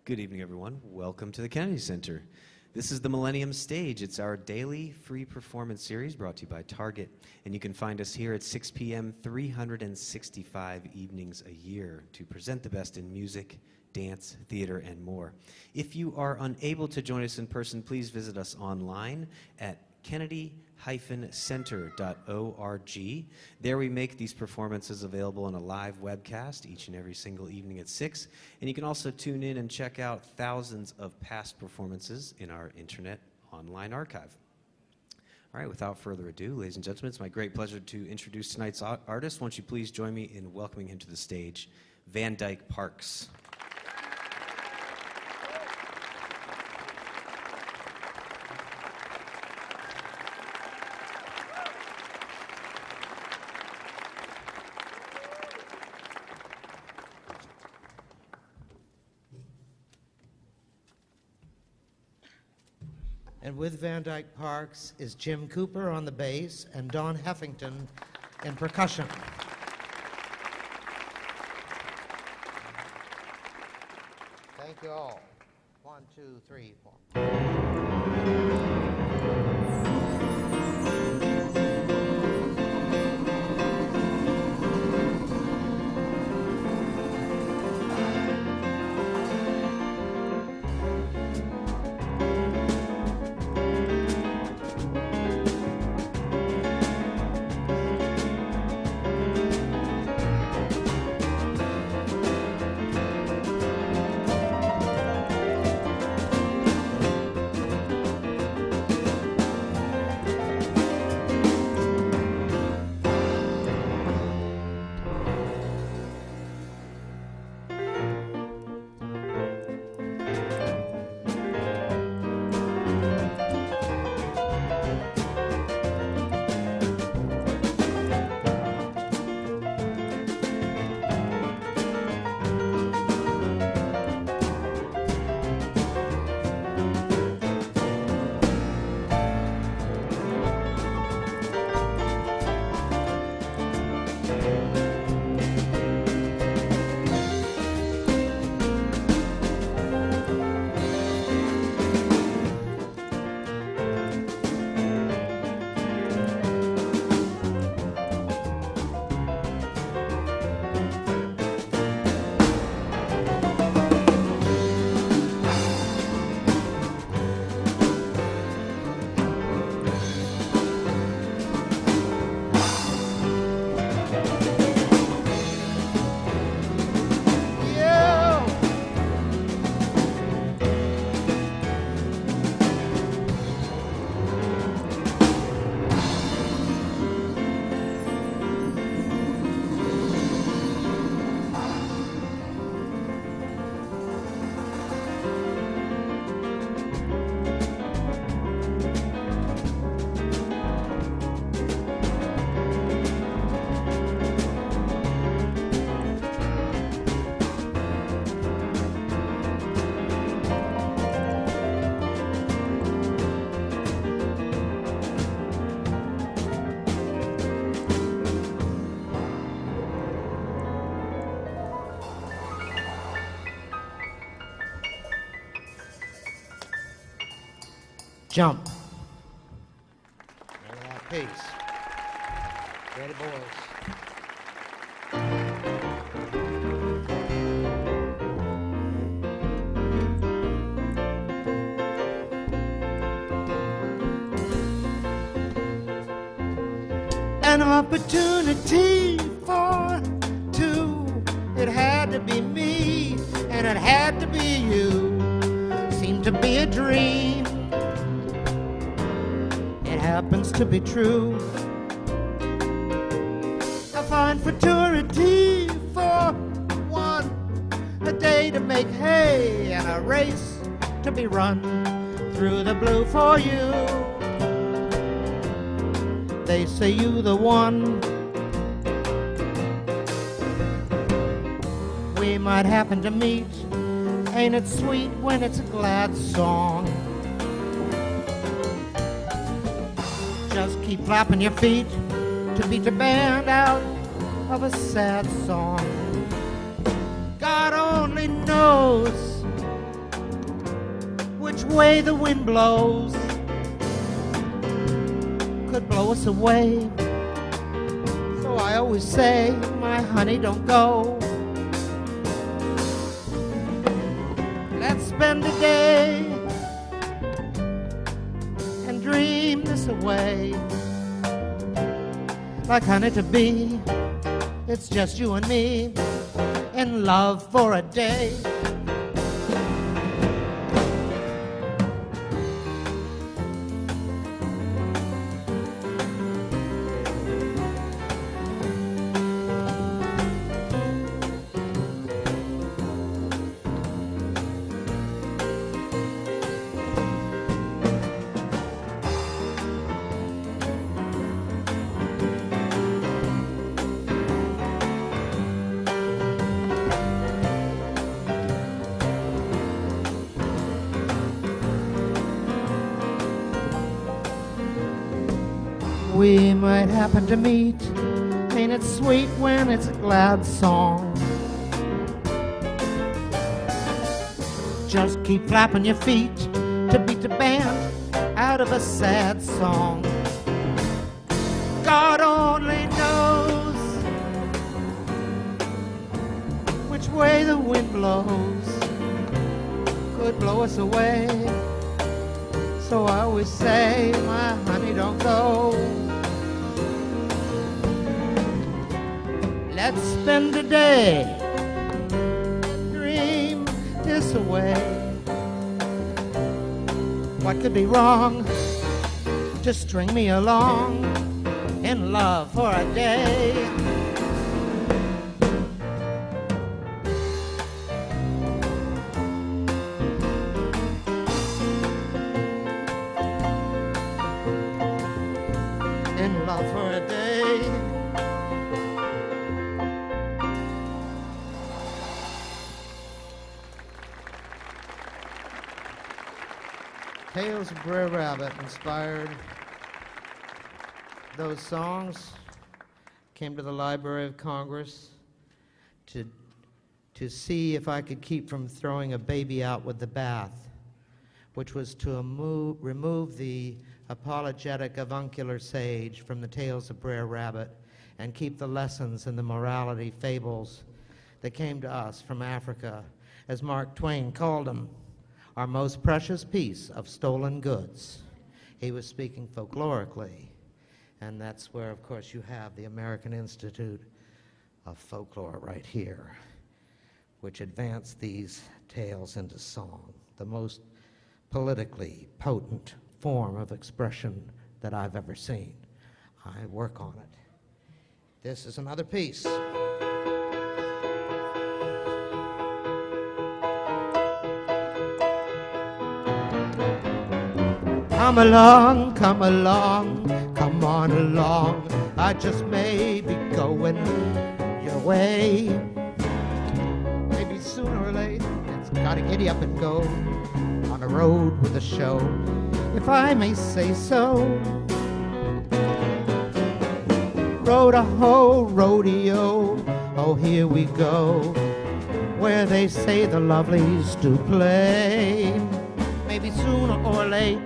Good evening, everyone. Welcome to the Kennedy Center. This is the Millennium Stage. It's our daily free performance series brought to you by Target. And you can find us here at 6 p.m. 365 evenings a year to present the best in music, dance, theater, and more. If you are unable to join us in person, please visit us online at kennedy-center.org. There we make these performances available in a live webcast each and every single evening at 6. And you can also tune in and check out thousands of past performances in our internet online archive. All right, without further ado, ladies and gentlemen, it's my great pleasure to introduce tonight's artist. Won't you please join me in welcoming him to the stage, Van Dyke Parks. And with Van Dyke Parks is Jim Cooper on the bass and Don Heffington in percussion. Thank you all. 1, 2, 3, 4. Jump. Remember that piece. Ready, boys. An opportunity for two. It had to be me, and it had to be you. Seemed to be a dream. Happens to be true. A fine futurity for one, a day to make hay and a race to be run through the blue for you. They say you the one. We might happen to meet. Ain't it sweet when it's a glad song? Just keep flapping your feet to beat the band out of a sad song. God only knows which way the wind blows could blow us away. So I always say, my honey, don't go. Let's spend a day and dream this away. Like honey to be, it's just you and me in love for a day. We might happen to meet. Ain't it sweet when it's a glad song? Just keep flapping your feet to beat the band out of a sad song. God only knows which way the wind blows could blow us away. So I always say, my honey, don't go. Let's spend a day, dream this away. What could be wrong? Just string me along in love for a day. In love for a day. Tales of Brer Rabbit inspired those songs. Came to the Library of Congress to see if I could keep from throwing a baby out with the bath, which was to remove the apologetic avuncular sage from the Tales of Brer Rabbit and keep the lessons and the morality fables that came to us from Africa, as Mark Twain called them, our most precious piece of stolen goods. He was speaking folklorically, and that's where, of course, you have the American Institute of Folklore right here, which advanced these tales into song, the most politically potent form of expression that I've ever seen. I work on it. This is another piece. Come along, come along, come on along. I just may be going your way. Maybe sooner or later, it's gotta giddy up and go on a road with a show, if I may say so. Road-a-ho, rodeo, oh here we go, where they say the lovelies do play. Maybe sooner or late,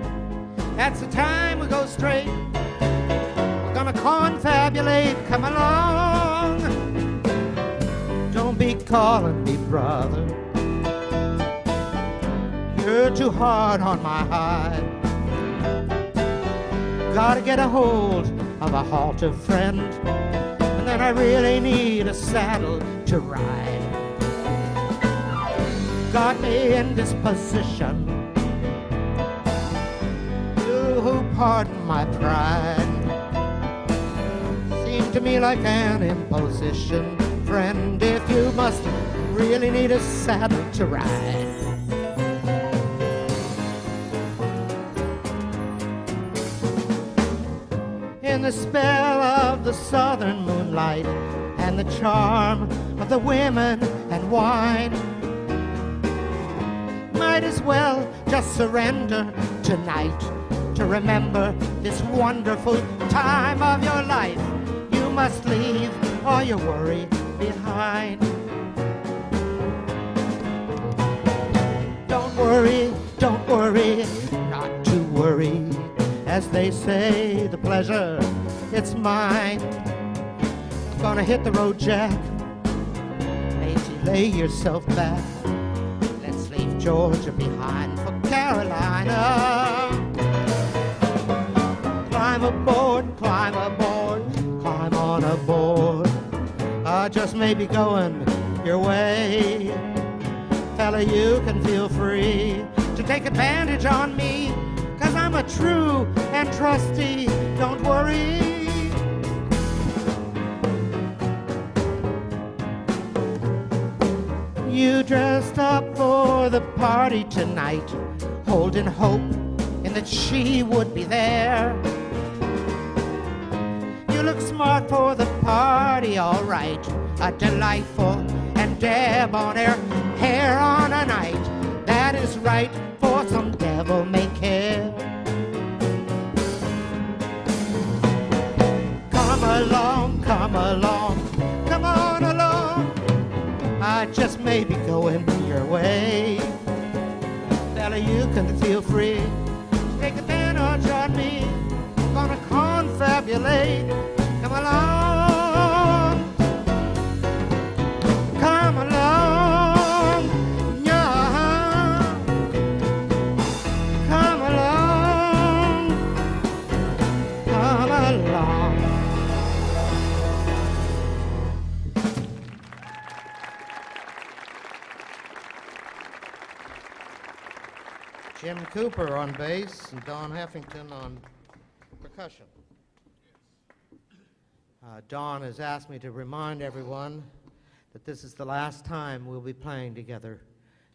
that's the time we go straight. We're gonna confabulate, come along. Don't be calling me brother, you're too hard on my hide. Gotta get a hold of a halter friend, and then I really need a saddle to ride. Got me in this position, pardon my pride. Seemed to me like an imposition, friend, if you must really need a saddle to ride. In the spell of the southern moonlight and the charm of the women and wine, might as well just surrender tonight to remember this wonderful time of your life. You must leave all your worry behind. Don't worry don't worry, not to worry. As they say, the pleasure, it's mine. Gonna hit the road, Jack. Matey, lay yourself back. Let's leave Georgia behind for Carolina. Climb aboard, climb aboard, climb on aboard. I just may be going your way. Fella, you can feel free to take advantage on me, 'cause I'm a true and trusty, don't worry. You dressed up for the party tonight, holding hope in that she would be there. You look smart for the party, all right. A delightful and debonair hair on a night that is right for some devil may care. Come along, come along, come on along. I just may be going your way. Fella, you can feel free to take advantage on me. I'm gonna confabulate. Come along, come along, yeah. Come along, come along. Jim Cooper on bass and Don Heffington on percussion. Don has asked me to remind everyone that this is the last time we'll be playing together,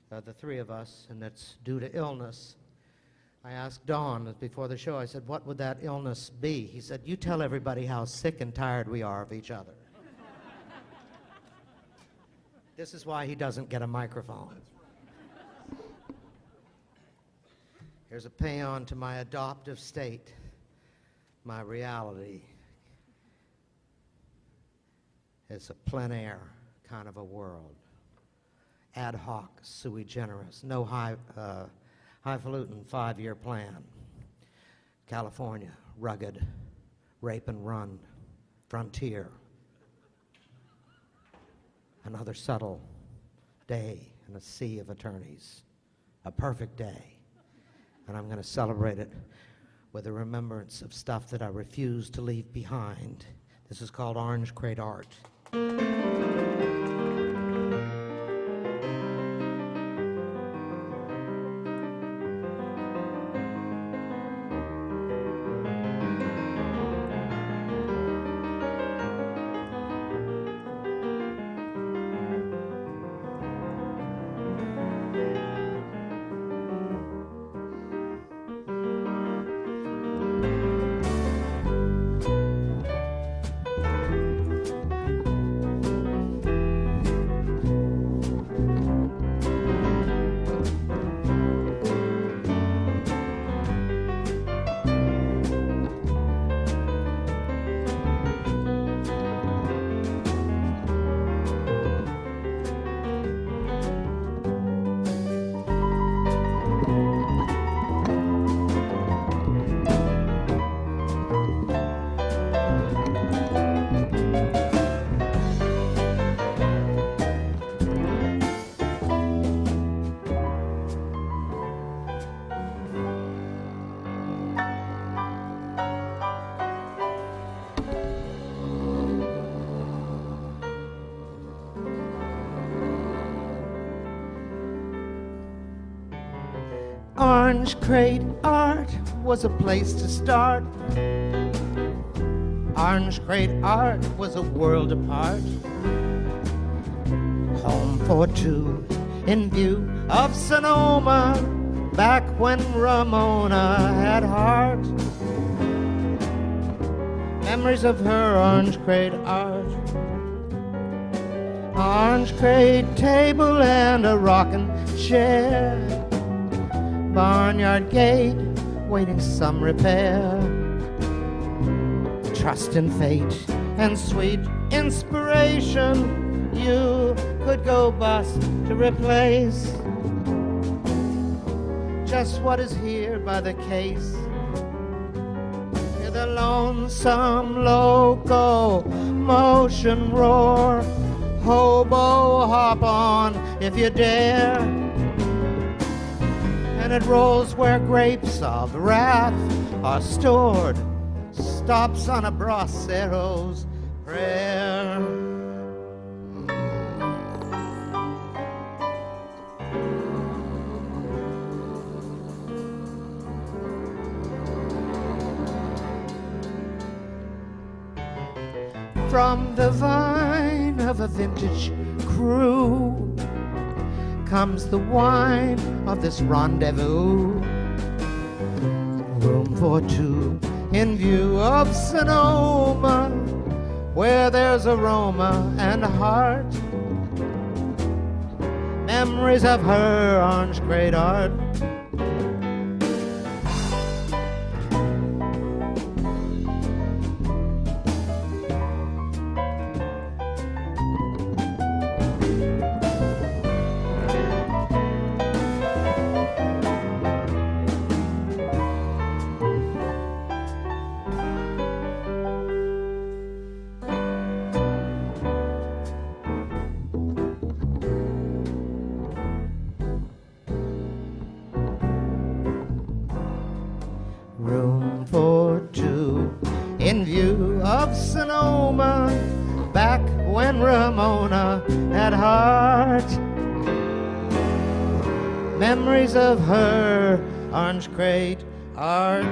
the three of us, and that's due to illness. I asked Don before the show, I said, what would that illness be? He said, you tell everybody how sick and tired we are of each other. This is why he doesn't get a microphone. Here's a paean to my adoptive state, my reality. It's a plein air kind of a world. Ad hoc, sui generis, no highfalutin 5-year plan. California, rugged, rape and run, frontier. Another subtle day in a sea of attorneys. A perfect day. And I'm going to celebrate it with a remembrance of stuff that I refuse to leave behind. This is called Orange Crate Art. Orange Crate Art was a place to start. Orange Crate Art was a world apart. Home for two in view of Sonoma, back when Ramona had heart. Memories of her Orange Crate Art. Orange Crate table and a rocking chair. Barnyard gate, waiting some repair. Trust in fate and sweet inspiration. You could go bust to replace. just what is here by the case. Hear the lonesome locomotion roar. Hobo, hop on if you dare. And it rolls where grapes of wrath are stored. Stops on a bracero's prayer. From the vine of a vintage crew comes the wine of this rendezvous. Room for two in view of Sonoma, where there's aroma and heart. Memories of her orange great art. Room for two in view of Sonoma, back when Ramona had heart. Memories of her orange crate art.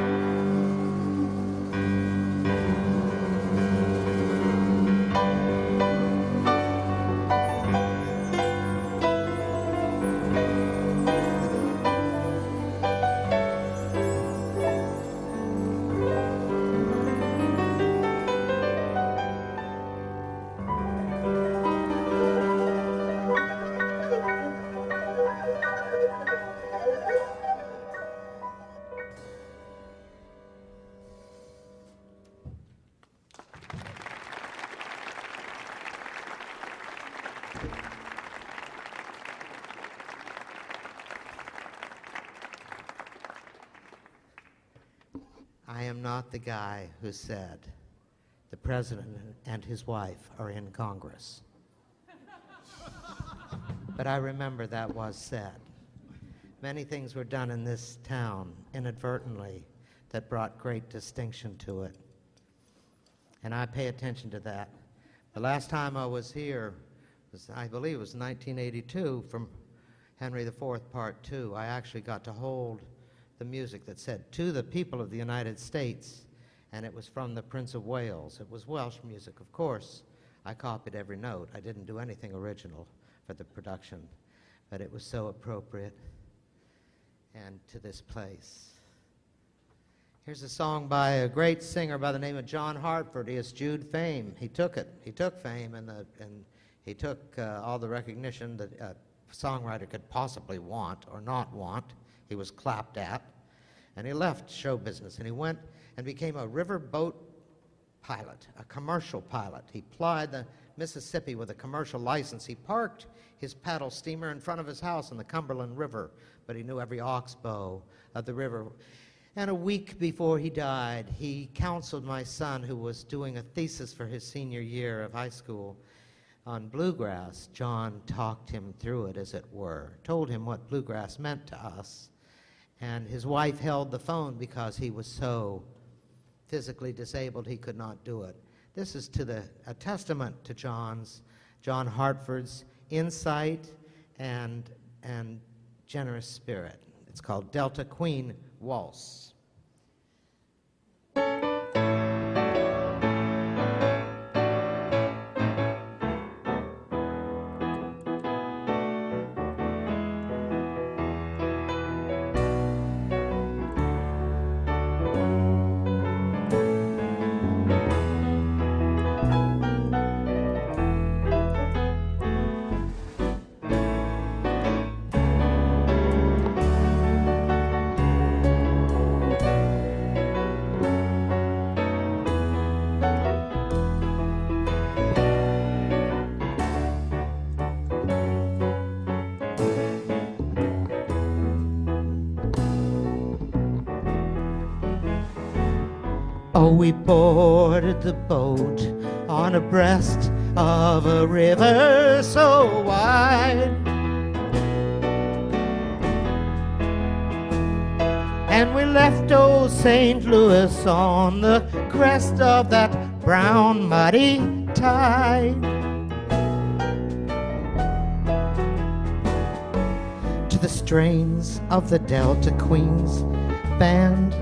I am not the guy who said the president and his wife are in Congress. But I remember that was said. Many things were done in this town inadvertently that brought great distinction to it. And I pay attention to that. The last time I was here was, I believe it was 1982, from Henry IV, Part 2. I actually got to hold the music that said, "To the people of the United States," and it was from the Prince of Wales. It was Welsh music, of course. I copied every note. I didn't do anything original for the production, but it was so appropriate and to this place. Here's a song by a great singer by the name of John Hartford. He eschewed fame. He took it. He took fame, and he took all the recognition that a songwriter could possibly want or not want. He was clapped at, and he left show business, and he went and became a river boat pilot, a commercial pilot. He plied the Mississippi with a commercial license. He parked his paddle steamer in front of his house in the Cumberland River, but he knew every oxbow of the river. And a week before he died, he counseled my son, who was doing a thesis for his senior year of high school, on bluegrass. John talked him through it, as it were, told him what bluegrass meant to us. And his wife held the phone because he was so physically disabled he could not do it. This is a testament to John Hartford's insight and generous spirit. It's called Delta Queen Waltz. we boarded the boat on abreast of a river so wide. And we left old St. Louis on the crest of that brown muddy tide. To the strains of the Delta Queens band,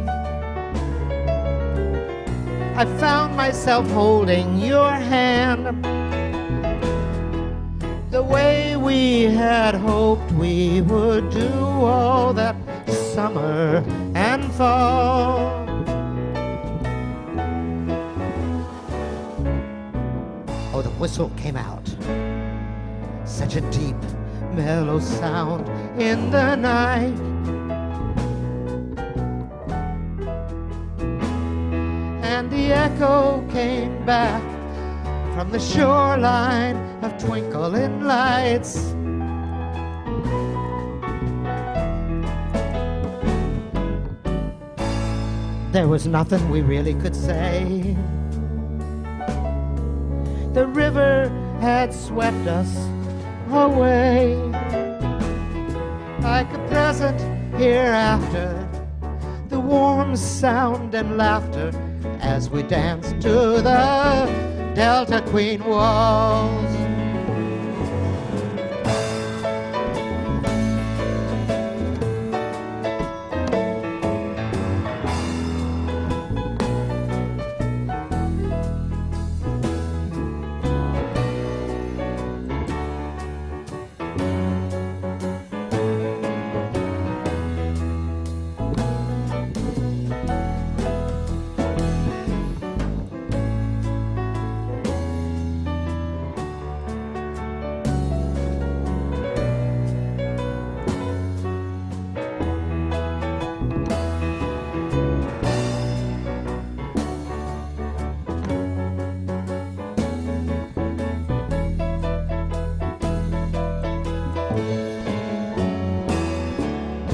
I found myself holding your hand, the way we had hoped we would do all that summer and fall. Oh, the whistle came out, such a deep, mellow sound in the night. And the echo came back from the shoreline of twinkling lights. There was nothing we really could say. The river had swept us away, like a present hereafter, the warm sound and laughter as we danced to the Delta Queen waltz.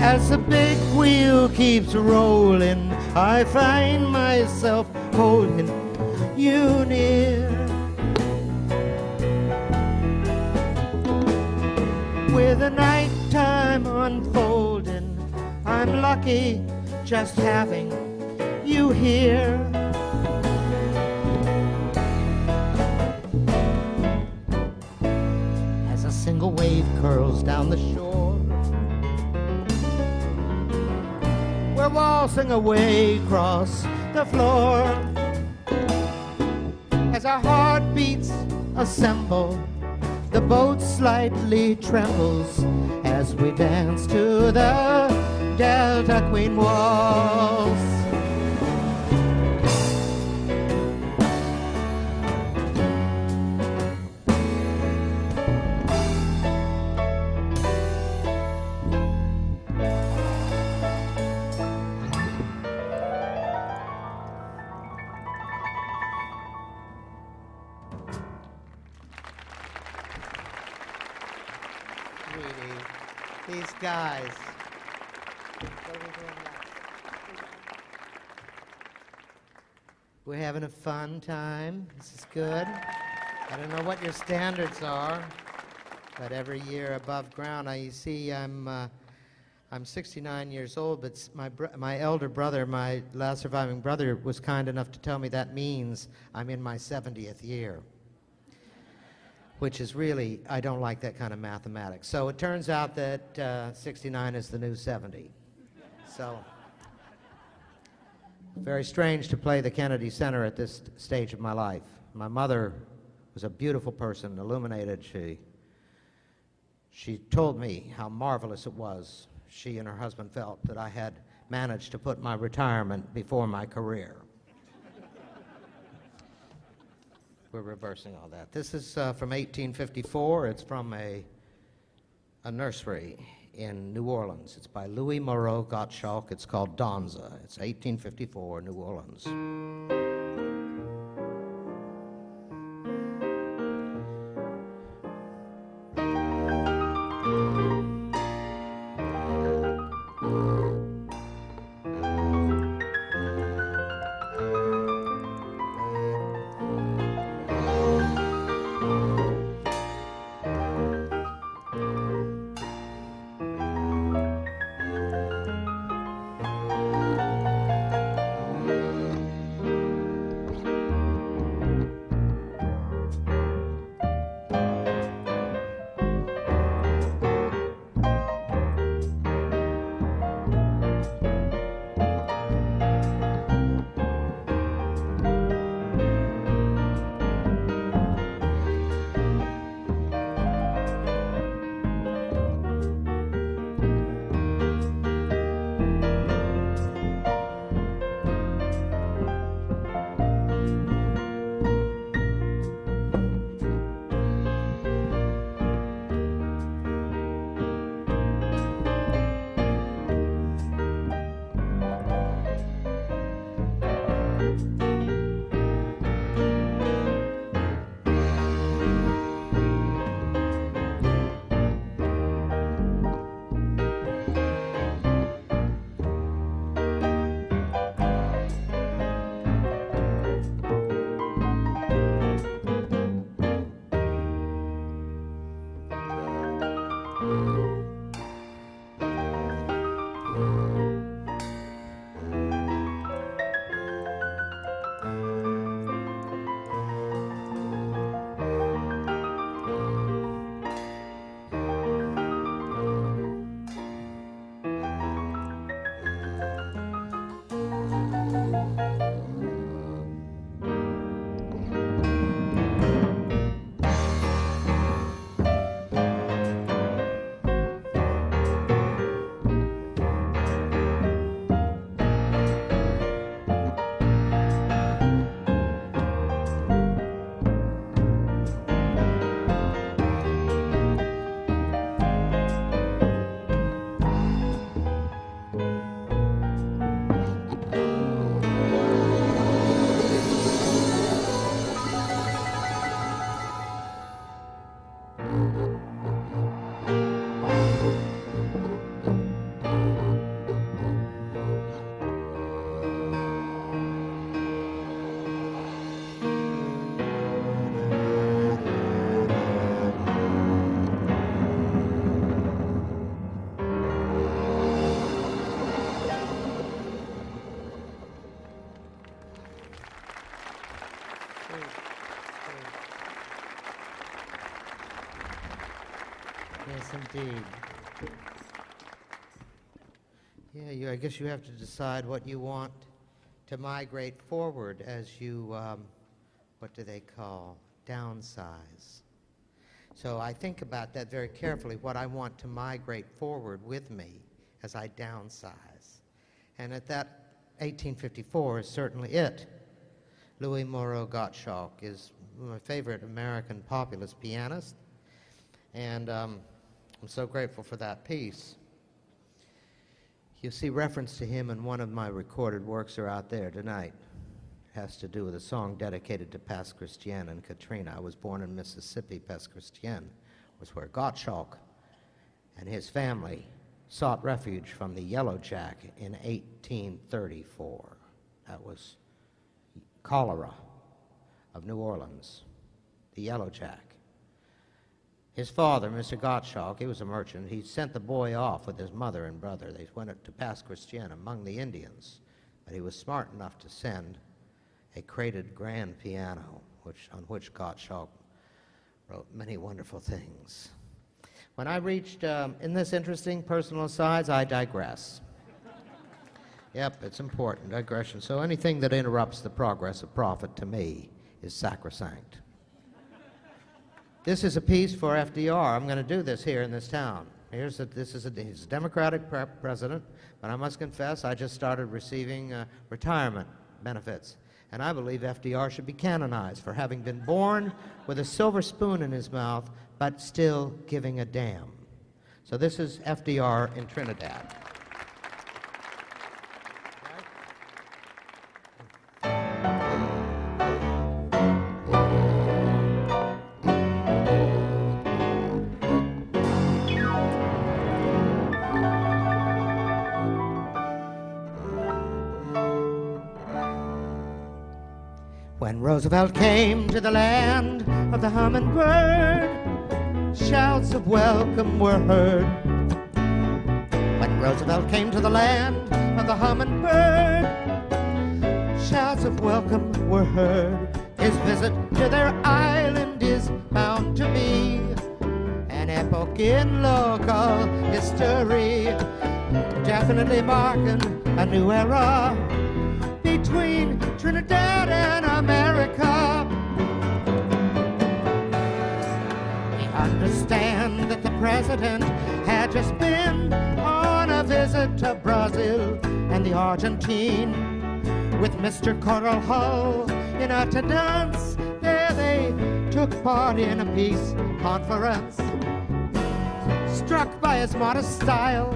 As the big wheel keeps rolling, I find myself holding you near. With the nighttime unfolding, I'm lucky just having you here. As a single wave curls down the shore, we're waltzing away across the floor. As our heartbeats assemble, the boat slightly trembles as we dance to the Delta Queen waltz. These guys. What are we doing next? We're having a fun time. This is good. I don't know what your standards are, but every year above ground, you see, I'm 69 years old, but my elder brother, my last surviving brother, was kind enough to tell me that means I'm in my 70th year, which is really, I don't like that kind of mathematics. So it turns out that 69 is the new 70. So, very strange to play the Kennedy Center at this stage of my life. My mother was a beautiful person, illuminated. She told me how marvelous it was, she and her husband felt, that I had managed to put my retirement before my career. We're reversing all that. This is from 1854. It's from a nursery in New Orleans. It's by Louis Moreau Gottschalk. It's called Donza. It's 1854, New Orleans. Yes, indeed. Yeah, I guess you have to decide what you want to migrate forward as you, what do they call, downsize. So I think about that very carefully, what I want to migrate forward with me as I downsize. And at that, 1854 is certainly it. Louis Moreau Gottschalk is my favorite American populist pianist, and I'm so grateful for that piece. You see reference to him in one of my recorded works are out there tonight. It has to do with a song dedicated to Pass Christian and Katrina. I was born in Mississippi. Pass Christian was where Gottschalk and his family sought refuge from the Yellow Jack in 1834. That was cholera of New Orleans, the Yellow Jack. His father, Mr. Gottschalk, he was a merchant. He sent the boy off with his mother and brother. They went up to Pass Christian among the Indians, but he was smart enough to send a crated grand piano, on which Gottschalk wrote many wonderful things. When I reached, in this interesting personal asides, I digress. Yep, it's important, digression. So anything that interrupts the progress of profit to me is sacrosanct. This is a piece for FDR. I'm going to do this here in this town. He's a Democratic president, but I must confess I just started receiving retirement benefits. And I believe FDR should be canonized for having been born with a silver spoon in his mouth, but still giving a damn. So this is FDR in Trinidad. When Roosevelt came to the land of the hummingbird, shouts of welcome were heard. When Roosevelt came to the land of the hummingbird, shouts of welcome were heard. His visit to their island is bound to be an epoch in local history, definitely marking a new era between Trinidad and America. We understand that the president had just been on a visit to Brazil and the Argentine with Mr. Coral Hull in attendance. There they took part in a peace conference. Struck by his modest style,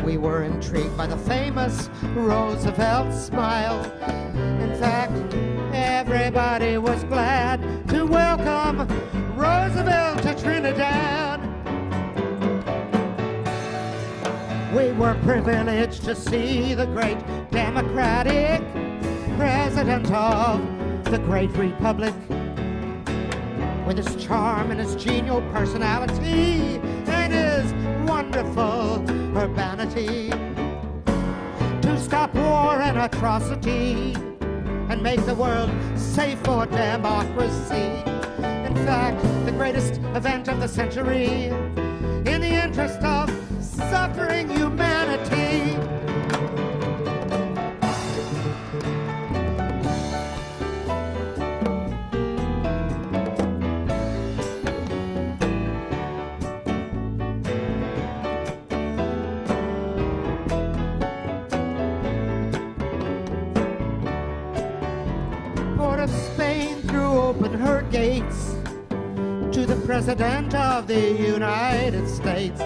we were intrigued by the famous Roosevelt smile. In fact, everybody was glad to welcome Roosevelt to Trinidad. We were privileged to see the great Democratic president of the great republic, with his charm and his genial personality and his wonderful urbanity, to stop war and atrocity and make the world safe for democracy. In fact, the greatest event of the century in the interest of suffering humanity. Port of Spain threw open her gates to the President of the United States.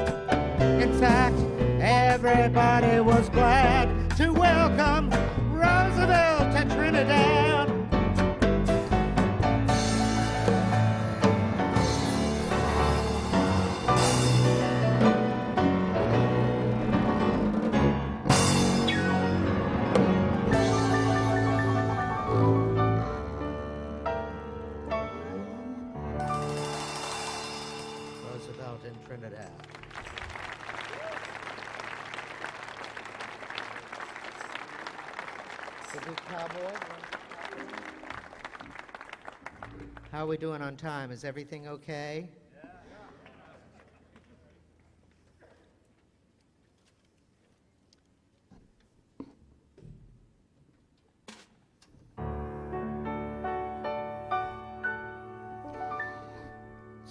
In fact, everybody was glad to welcome Roosevelt to Trinidad. Roosevelt in Trinidad. Cowboy. How are we doing on time? Is everything okay?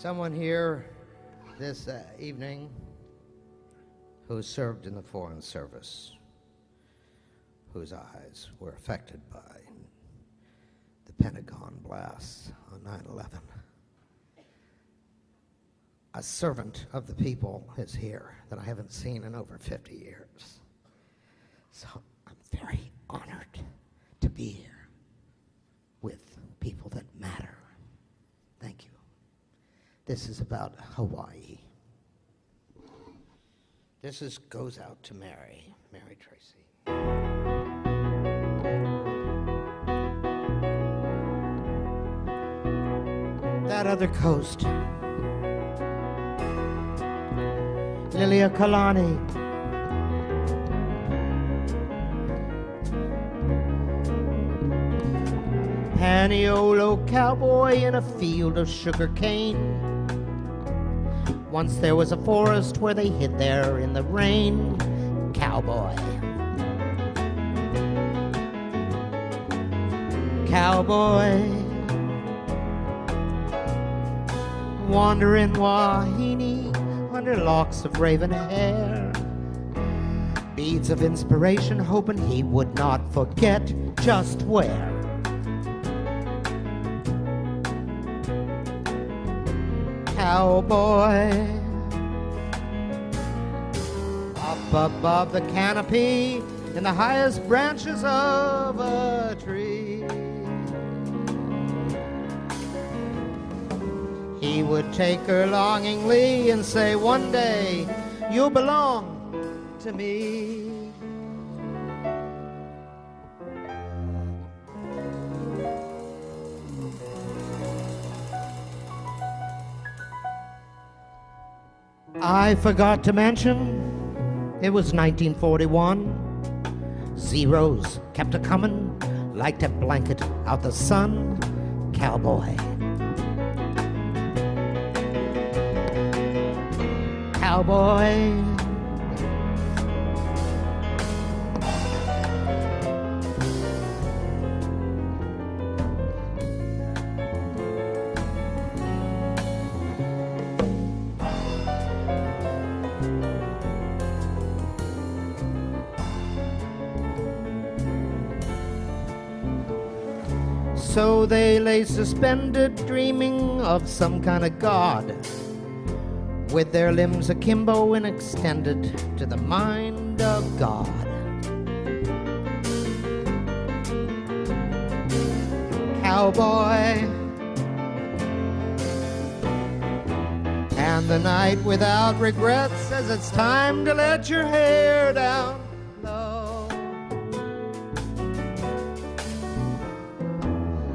Someone here this evening who served in the Foreign Service, whose eyes were affected by the Pentagon blasts on 9/11. A servant of the people is here that I haven't seen in over 50 years. So I'm very honored to be here with people that matter. Thank you. This is about Hawaii. This goes out to Mary Tracy. That other coast. Lilia Kalani. Paniolo cowboy in a field of sugar cane. Once there was a forest where they hid there in the rain. Cowboy. Cowboy. Wandering Wahine under locks of raven hair. Beads of inspiration hoping he would not forget just where. Cowboy. Up above the canopy in the highest branches of a tree. He would take her longingly and say, one day you'll belong to me. I forgot to mention, it was 1941. Zeros kept a-comin' like to blanket out the sun. Cowboy. Cowboy. So they lay suspended, dreaming of some kind of god, with their limbs akimbo and extended to the mind of God. Cowboy. And the night without regret says it's time to let your hair down low.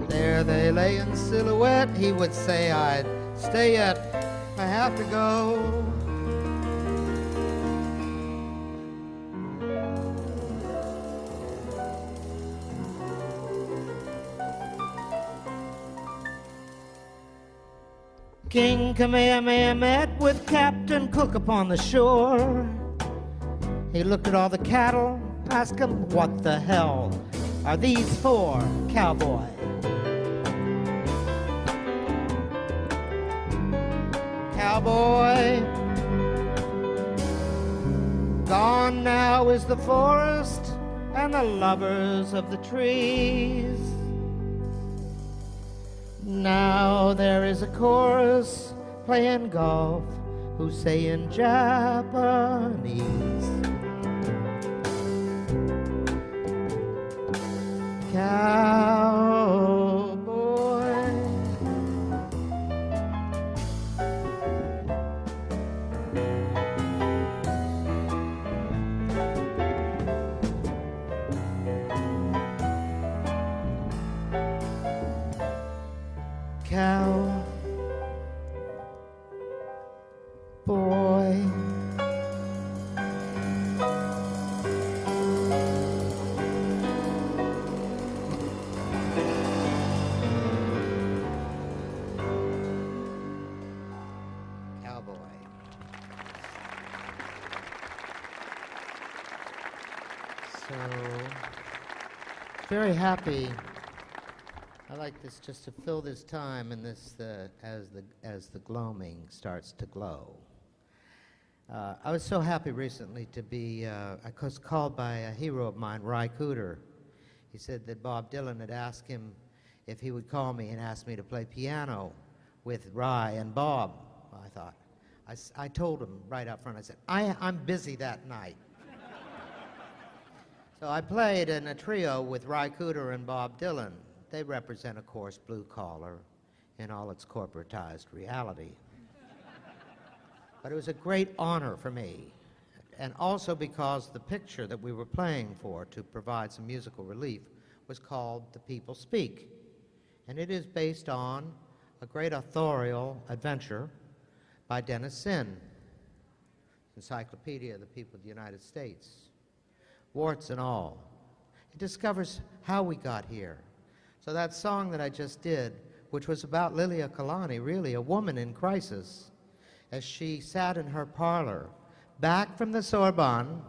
There they lay in silhouette. He would say, I'd stay yet, I have to go. King Kamehameha met with Captain Cook upon the shore. He looked at all the cattle, asked him, what the hell are these for, cowboy? Cowboy. Gone now is the forest and the lovers of the trees. Now there is a chorus playing golf who say in Japanese, cowboy. Cowboy. Cowboy. So, very happy. I like this just to fill this time and this as the gloaming starts to glow. I was so happy recently to be I was called by a hero of mine, Ry Cooder. He said that Bob Dylan had asked him if he would call me and ask me to play piano with Ry and Bob. Well, I thought, I told him right up front, I said, I'm busy that night. So I played in a trio with Ry Cooder and Bob Dylan. They represent, of course, blue collar in all its corporatized reality. But it was a great honor for me, and also because the picture that we were playing for to provide some musical relief was called The People Speak. And it is based on a great authorial adventure by Dennis Sinn, Encyclopedia of the People of the United States, warts and all. It discovers how we got here. So that song that I just did, which was about Lilia Kalani, really a woman in crisis, as she sat in her parlor, back from the Sorbonne,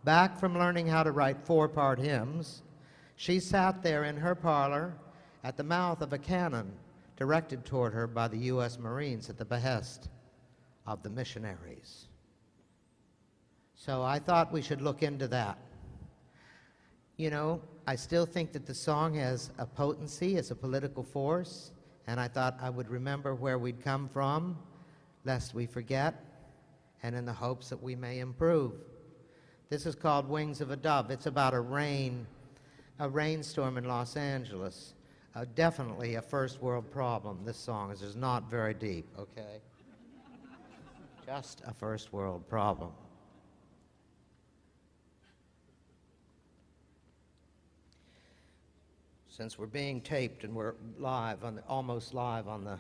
back from learning how to write 4-part hymns, she sat there in her parlor at the mouth of a cannon directed toward her by the U.S. Marines at the behest of the missionaries. So I thought we should look into that. You know, I still think that the song has a potency as a political force, and I thought I would remember where we'd come from, lest we forget, and in the hopes that we may improve. This is called Wings of a Dove. It's about a rainstorm in Los Angeles. Definitely a first world problem, this song is not very deep, okay? Just a first world problem. Since we're being taped and we're live on almost live on the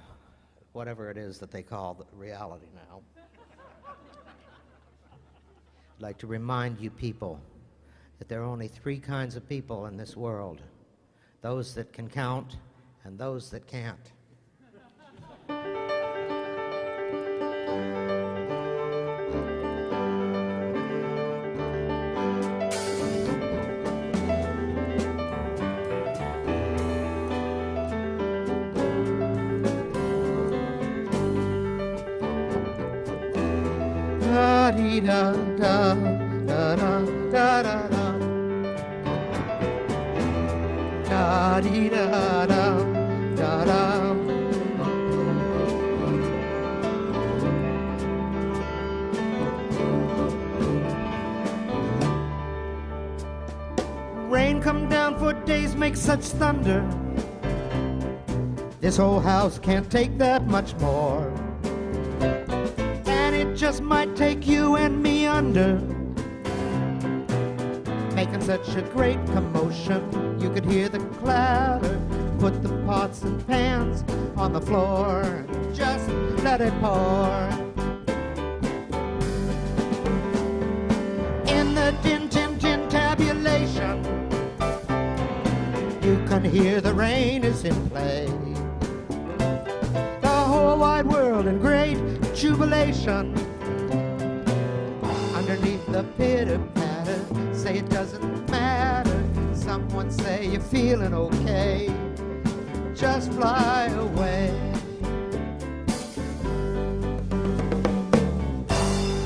whatever it is that they call the reality now, I'd like to remind you people that there are only 3 kinds of people in this world: those that can count and those that can't. Da da da da da da da da dee da da da da. Rain come down for days, make such thunder. This whole house can't take that much more. Just might take you and me under, making such a great commotion. You could hear the clatter. Put the pots and pans on the floor, just let it pour. In the din tabulation, you can hear the rain is in play. The whole wide world in great jubilation. Underneath the pitter-patter, say it doesn't matter. Someone say you're feeling okay. Just fly away.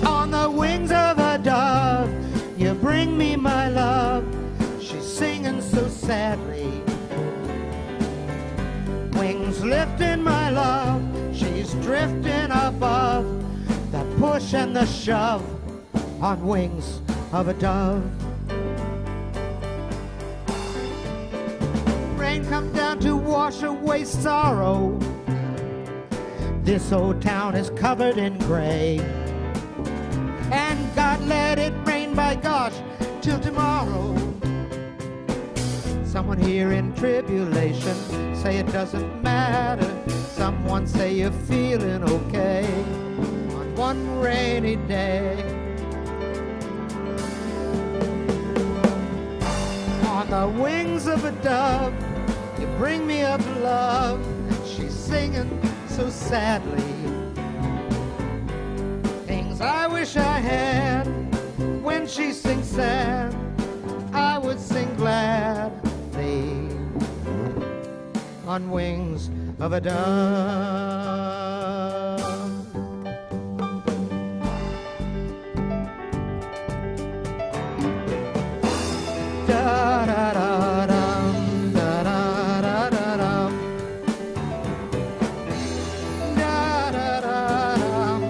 On the wings of a dove, you bring me my love. She's singing so sadly. Wings lifting my love. She's drifting above. The push and the shove on wings of a dove. Rain come down to wash away sorrow. This old town is covered in gray. And God let it rain, by gosh, till tomorrow. Someone here in tribulation, say it doesn't matter. Someone say you're feeling okay on one rainy day. On the wings of a dove, you bring me up love. She's singing so sadly. Things I wish I had. When she sings sad, I would sing gladly. on wings of a dove. Da da da dum, da da da da dum. Da da da dum,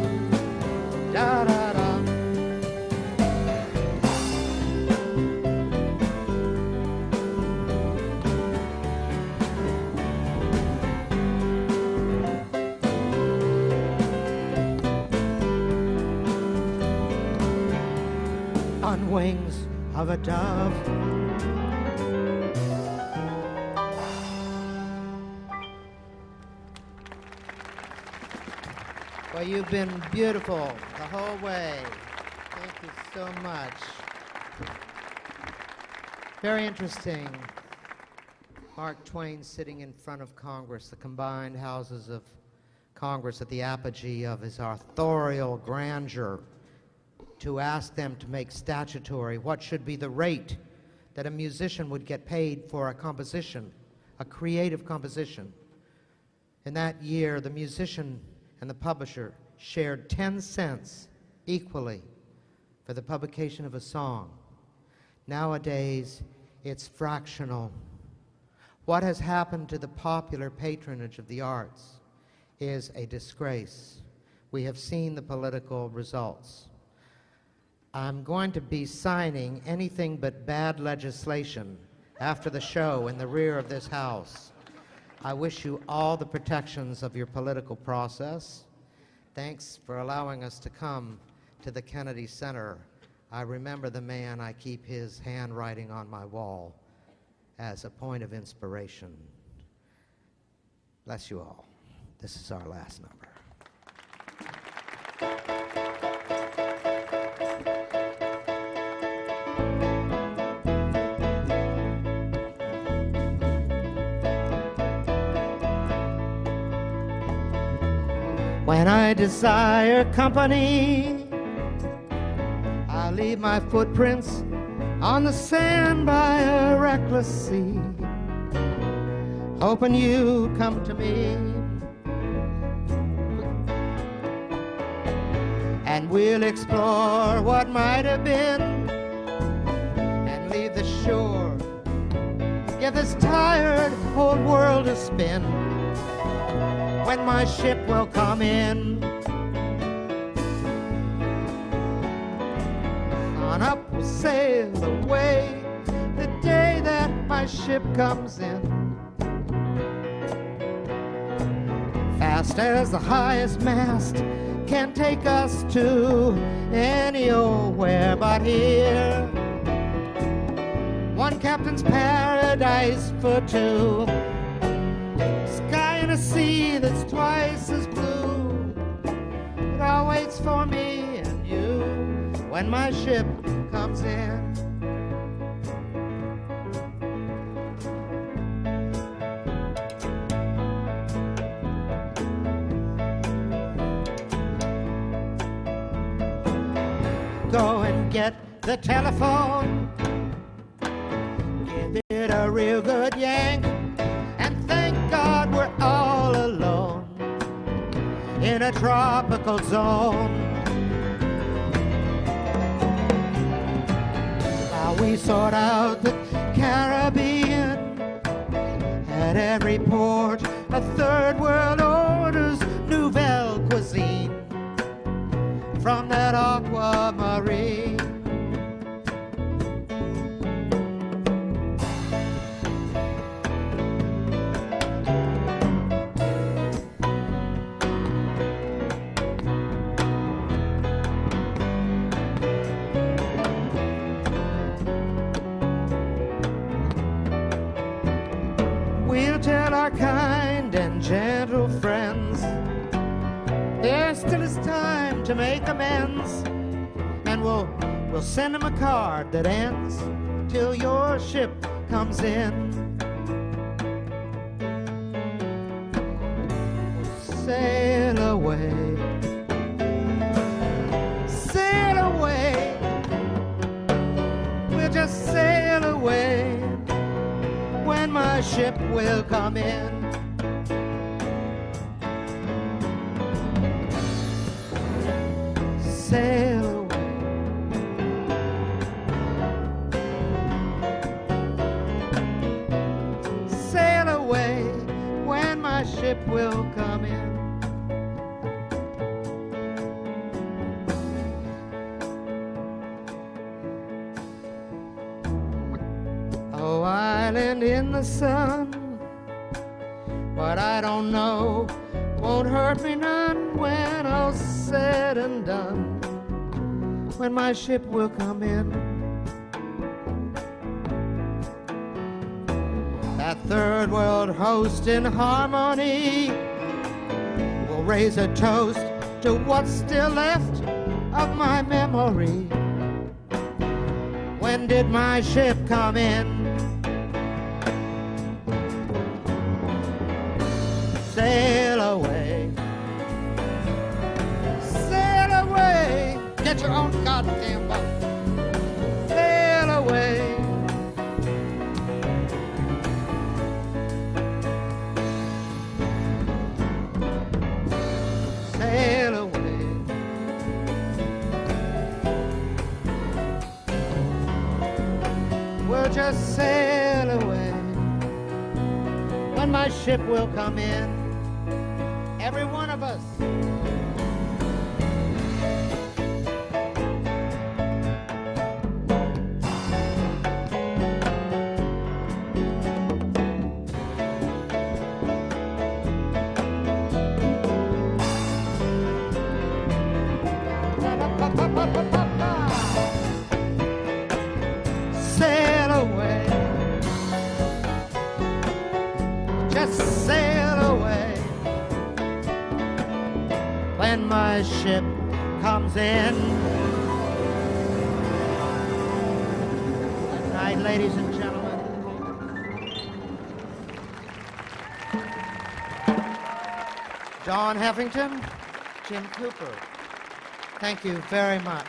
da da dum. On wings of a dove. Well, you've been beautiful the whole way. Thank you so much. Very interesting. Mark Twain sitting in front of Congress, the combined houses of Congress at the apogee of his authorial grandeur, to ask them to make statutory what should be the rate that a musician would get paid for a composition, a creative composition. In that year, the musician and the publisher shared 10 cents equally for the publication of a song. Nowadays, it's fractional. What has happened to the popular patronage of the arts is a disgrace. We have seen the political results. I'm going to be signing anything but bad legislation after the show in the rear of this house. I wish you all the protections of your political process. Thanks for allowing us to come to the Kennedy Center. I remember the man. I keep his handwriting on my wall as a point of inspiration. Bless you all. This is our last number. When I desire company, I leave my footprints on the sand by a reckless sea, hoping you come to me, and we'll explore what might have been and leave the shore, give this tired old world a spin. When my ship will come in, on up we'll sail away the day that my ship comes in. Fast as the highest mast can take us to any old where but here. One captain's paradise for two. A sea that's twice as blue. It all waits for me and you when my ship comes in. Go and get the telephone, give it a real good yank, God, we're all alone in a tropical zone. While we sort out the Caribbean, at every port a third world order's nouvelle cuisine from that aquamarine. Tell our kind and gentle friends there still is time to make amends, and we'll send them a card that ends till your ship comes in. We'll sail away, sail away, we'll just sail away when my ship will come in. sail away. Sail away when my ship will come in. Oh, island in the sun, what I don't know won't hurt me none when all's said and done, when my ship will come in. That third world host in harmony will raise a toast to what's still left of my memory. When did my ship come in? Sail away, sail away, get your own goddamn boat. Sail away, sail away. We'll just sail away when my ship will come in. Every one of us. Sail away. Just sail away when my ship comes in. Good night, ladies and gentlemen. John Heffington, Jim Cooper. Thank you very much.